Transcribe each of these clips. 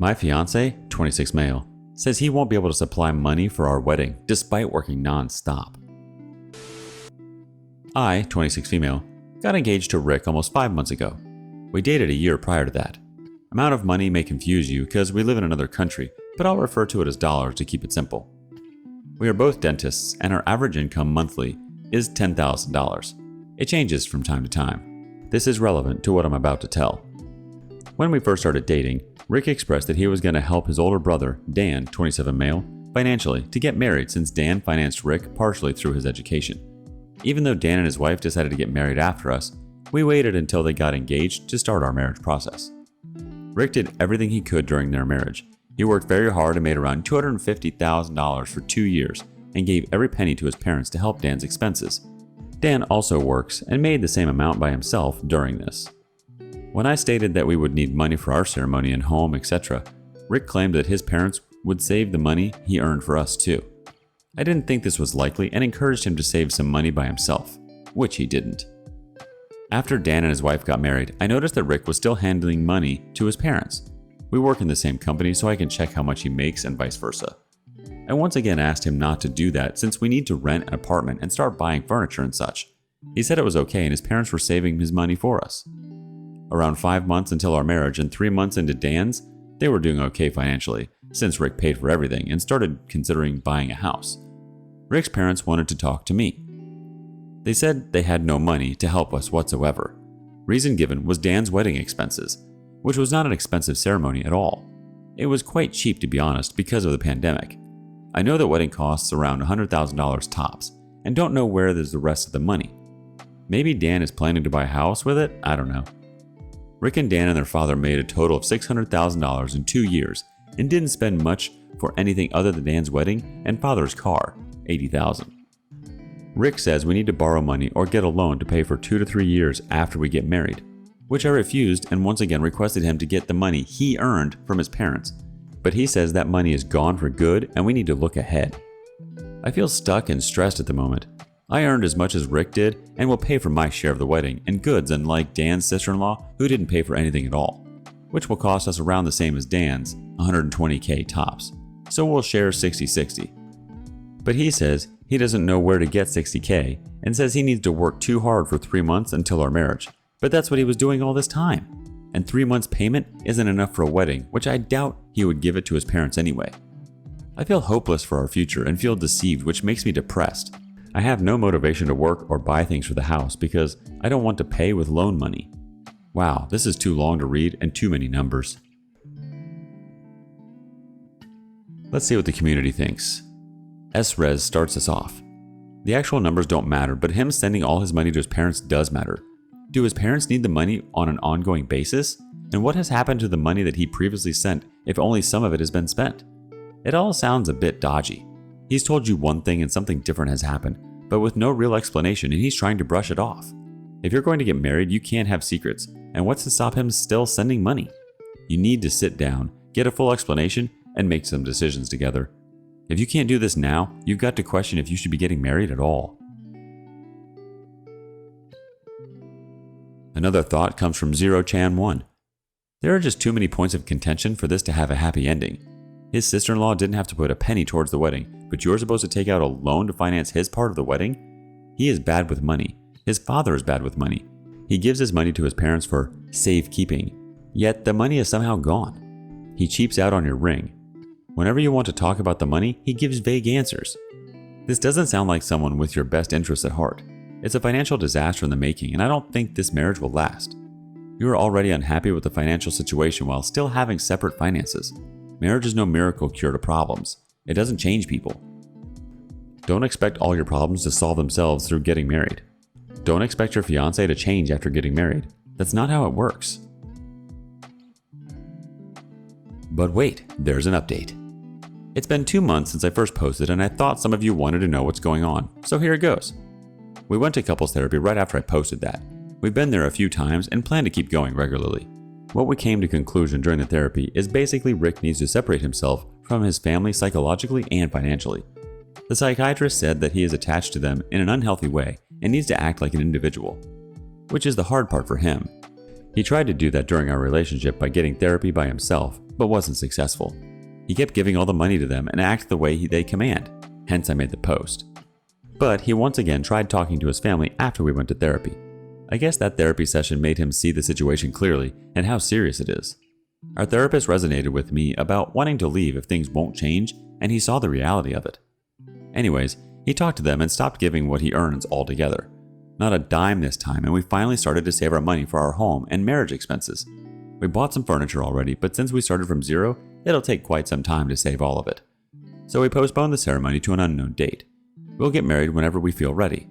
My fiancé, 26 male, says he won't be able to supply money for our wedding despite working non-stop. I, 26 female, got engaged to Rick almost 5 months ago. We dated a year prior to that. Amount of money may confuse you because we live in another country, but I'll refer to it as dollars to keep it simple. We are both dentists and our average income monthly is $10,000. It changes from time to time. This is relevant to what I'm about to tell. When we first started dating, Rick expressed that he was going to help his older brother, Dan, 27 male, financially to get married since Dan financed Rick partially through his education. Even though Dan and his wife decided to get married after us, we waited until they got engaged to start our marriage process. Rick did everything he could during their marriage. He worked very hard and made around $250,000 for 2 years and gave every penny to his parents to help Dan's expenses. Dan also works and made the same amount by himself during this. When I stated that we would need money for our ceremony and home, etc., Rick claimed that his parents would save the money he earned for us too. I didn't think this was likely and encouraged him to save some money by himself, which he didn't. After Dan and his wife got married, I noticed that Rick was still handling money to his parents. We work in the same company so I can check how much he makes and vice versa. I once again asked him not to do that since we need to rent an apartment and start buying furniture and such. He said it was okay and his parents were saving his money for us. Around 5 months until our marriage and 3 months into Dan's, they were doing okay financially since Rick paid for everything and started considering buying a house. Rick's parents wanted to talk to me. They said they had no money to help us whatsoever. Reason given was Dan's wedding expenses, which was not an expensive ceremony at all. It was quite cheap to be honest because of the pandemic. I know that wedding costs around $100,000 tops and don't know where there's the rest of the money. Maybe Dan is planning to buy a house with it, I don't know. Rick and Dan and their father made a total of $600,000 in 2 years and didn't spend much for anything other than Dan's wedding and father's car, $80,000. Rick says we need to borrow money or get a loan to pay for 2 to 3 years after we get married, which I refused and once again requested him to get the money he earned from his parents. But he says that money is gone for good and we need to look ahead. I feel stuck and stressed at the moment. I earned as much as Rick did and will pay for my share of the wedding and goods, unlike Dan's sister-in-law who didn't pay for anything at all, which will cost us around the same as Dan's, $120K tops. So we'll share 60-60. But he says he doesn't know where to get $60K and says he needs to work too hard for 3 months until our marriage. But that's what he was doing all this time. And 3 months payment isn't enough for a wedding, which I doubt he would give it to his parents anyway. I feel hopeless for our future and feel deceived, which makes me depressed. I have no motivation to work or buy things for the house because I don't want to pay with loan money. Wow, this is too long to read and too many numbers. Let's see what the community thinks. SRez starts us off. The actual numbers don't matter, but him sending all his money to his parents does matter. Do his parents need the money on an ongoing basis? And what has happened to the money that he previously sent if only some of it has been spent? It all sounds a bit dodgy. He's told you one thing and something different has happened, but with no real explanation and he's trying to brush it off. If you're going to get married, you can't have secrets, and what's to stop him still sending money? You need to sit down, get a full explanation, and make some decisions together. If you can't do this now, you've got to question if you should be getting married at all. Another thought comes from ZeroChan1. There are just too many points of contention for this to have a happy ending. His sister-in-law didn't have to put a penny towards the wedding, but you're supposed to take out a loan to finance his part of the wedding? He is bad with money. His father is bad with money. He gives his money to his parents for safekeeping, yet the money is somehow gone. He cheaps out on your ring. Whenever you want to talk about the money, he gives vague answers. This doesn't sound like someone with your best interests at heart. It's a financial disaster in the making, and I don't think this marriage will last. You are already unhappy with the financial situation while still having separate finances. Marriage is no miracle cure to problems. It doesn't change people. Don't expect all your problems to solve themselves through getting married. Don't expect your fiancé to change after getting married. That's not how it works. But wait, there's an update. It's been 2 months since I first posted and I thought some of you wanted to know what's going on, so here it goes. We went to couples therapy right after I posted that. We've been there a few times and plan to keep going regularly. What we came to conclusion during the therapy is basically Rick needs to separate himself from his family psychologically and financially. The psychiatrist said that he is attached to them in an unhealthy way and needs to act like an individual, which is the hard part for him. He tried to do that during our relationship by getting therapy by himself, but wasn't successful. He kept giving all the money to them and acted the way they command, hence I made the post. But he once again tried talking to his family after we went to therapy. I guess that therapy session made him see the situation clearly and how serious it is. Our therapist resonated with me about wanting to leave if things won't change, and he saw the reality of it. Anyways, he talked to them and stopped giving what he earns altogether. Not a dime this time, and we finally started to save our money for our home and marriage expenses. We bought some furniture already, but since we started from zero, it'll take quite some time to save all of it. So we postponed the ceremony to an unknown date. We'll get married whenever we feel ready.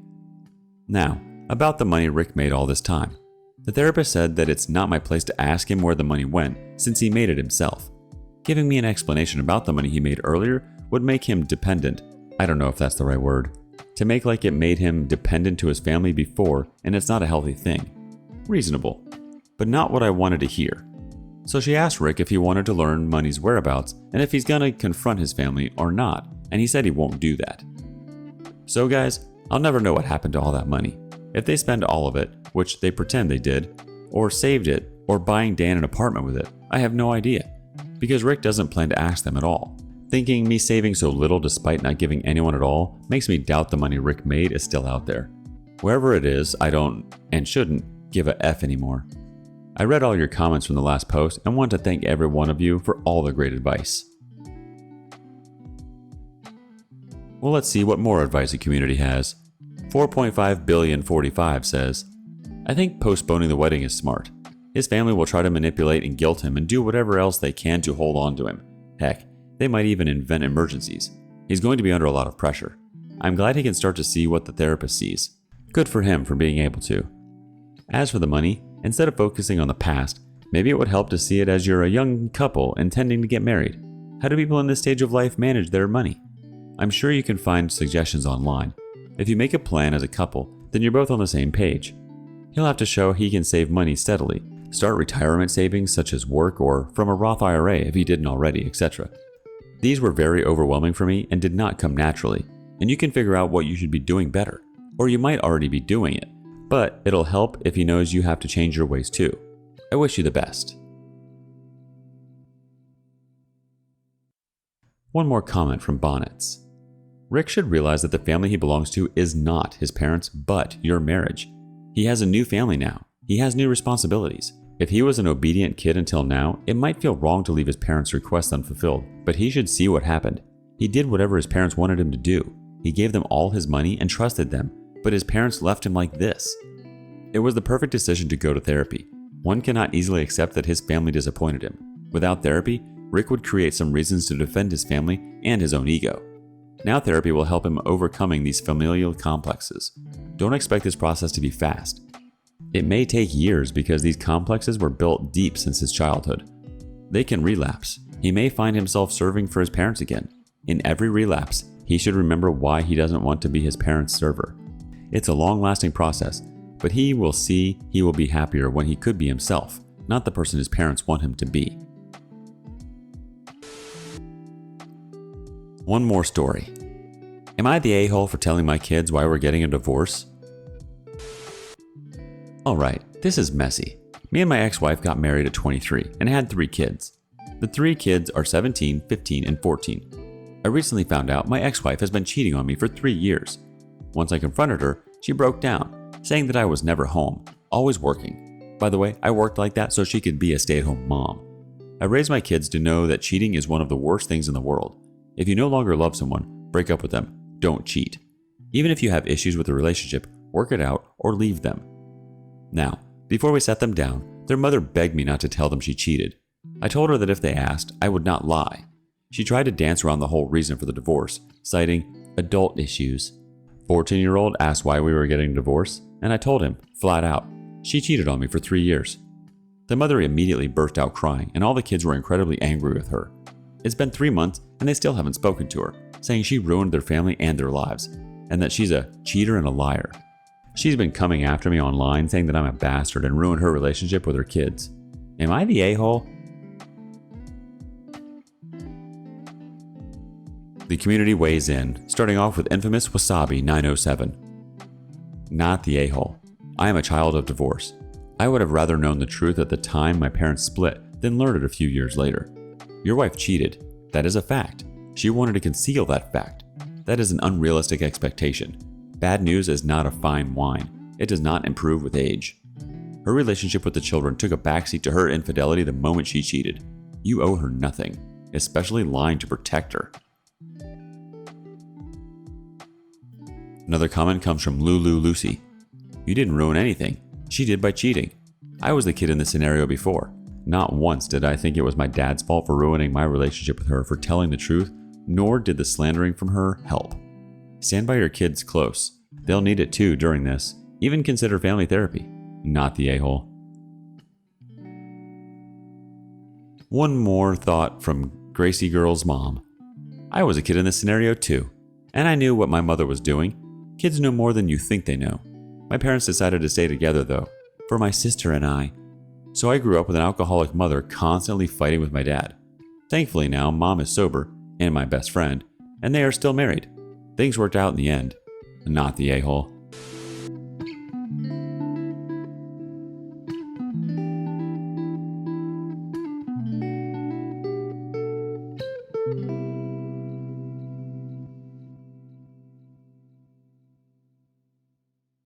Now, about the money Rick made all this time. The therapist said that it's not my place to ask him where the money went since he made it himself. Giving me an explanation about the money he made earlier would make him dependent. I don't know if that's the right word. To make like it made him dependent to his family before, and it's not a healthy thing. Reasonable, but not what I wanted to hear. So she asked Rick if he wanted to learn money's whereabouts and if he's gonna confront his family or not, and he said he won't do that. So guys, I'll never know what happened to all that money. If they spend all of it, which they pretend they did, or saved it, or buying Dan an apartment with it, I have no idea. Because Rick doesn't plan to ask them at all. Thinking me saving so little despite not giving anyone at all makes me doubt the money Rick made is still out there. Wherever it is, I don't, and shouldn't, give a F anymore. I read all your comments from the last post and want to thank every one of you for all the great advice. Well, let's see what more advice the community has. 4.5 billion 45 says, I think postponing the wedding is smart. His family will try to manipulate and guilt him and do whatever else they can to hold on to him. Heck, they might even invent emergencies. He's going to be under a lot of pressure. I'm glad he can start to see what the therapist sees. Good for him for being able to. As for the money, instead of focusing on the past, maybe it would help to see it as you're a young couple intending to get married. How do people in this stage of life manage their money? I'm sure you can find suggestions online. If you make a plan as a couple, then you're both on the same page. He'll have to show he can save money steadily, start retirement savings such as work or from a Roth IRA if he didn't already, etc. These were very overwhelming for me and did not come naturally, and you can figure out what you should be doing better, or you might already be doing it, but it'll help if he knows you have to change your ways too. I wish you the best. One more comment from Bonnets. Rick should realize that the family he belongs to is not his parents, but your marriage. He has a new family now. He has new responsibilities. If he was an obedient kid until now, it might feel wrong to leave his parents' requests unfulfilled, but he should see what happened. He did whatever his parents wanted him to do. He gave them all his money and trusted them, but his parents left him like this. It was the perfect decision to go to therapy. One cannot easily accept that his family disappointed him. Without therapy, Rick would create some reasons to defend his family and his own ego. Now therapy will help him overcoming these familial complexes. Don't expect this process to be fast. It may take years because these complexes were built deep since his childhood. They can relapse. He may find himself serving for his parents again. In every relapse, he should remember why he doesn't want to be his parents' server. It's a long-lasting process, but he will see he will be happier when he could be himself, not the person his parents want him to be. One more story. Am I the a-hole for telling my kids why we're getting a divorce? Alright, this is messy. Me and my ex-wife got married at 23 and had 3 kids. The 3 kids are 17, 15, and 14. I recently found out my ex-wife has been cheating on me for 3 years. Once I confronted her, she broke down, saying that I was never home, always working. By the way, I worked like that so she could be a stay-at-home mom. I raised my kids to know that cheating is one of the worst things in the world. If you no longer love someone, break up with them. Don't cheat. Even if you have issues with the relationship, work it out or leave them. Now, before we set them down, their mother begged me not to tell them she cheated. I told her that if they asked, I would not lie. She tried to dance around the whole reason for the divorce, citing adult issues. 14-year-old asked why we were getting a divorce, and I told him, flat out, she cheated on me for 3 years. The mother immediately burst out crying, and all the kids were incredibly angry with her. It's been 3 months, and they still haven't spoken to her, saying she ruined their family and their lives, and that she's a cheater and a liar. She's been coming after me online, saying that I'm a bastard and ruined her relationship with her kids. Am I the a-hole? The community weighs in, starting off with infamous Wasabi 907. Not the a-hole. I am a child of divorce. I would have rather known the truth at the time my parents split than learned it a few years later. Your wife cheated. That is a fact. She wanted to conceal that fact. That is an unrealistic expectation. Bad news is not a fine wine. It does not improve with age. Her relationship with the children took a backseat to her infidelity the moment she cheated. You owe her nothing, especially lying to protect her. Another comment comes from Lulu Lucy. You didn't ruin anything. She did by cheating. I was the kid in this scenario before. Not once did I think it was my dad's fault for ruining my relationship with her for telling the truth, nor did the slandering from her help. Stand by your kids close. They'll need it too during this. Even consider family therapy. Not the a-hole. One more thought from Gracie Girl's mom. I was a kid in this scenario too, and I knew what my mother was doing. Kids know more than you think they know. My parents decided to stay together though, for my sister and I. So I grew up with an alcoholic mother constantly fighting with my dad. Thankfully now, mom is sober, and my best friend, and they are still married. Things worked out in the end. Not the a-hole.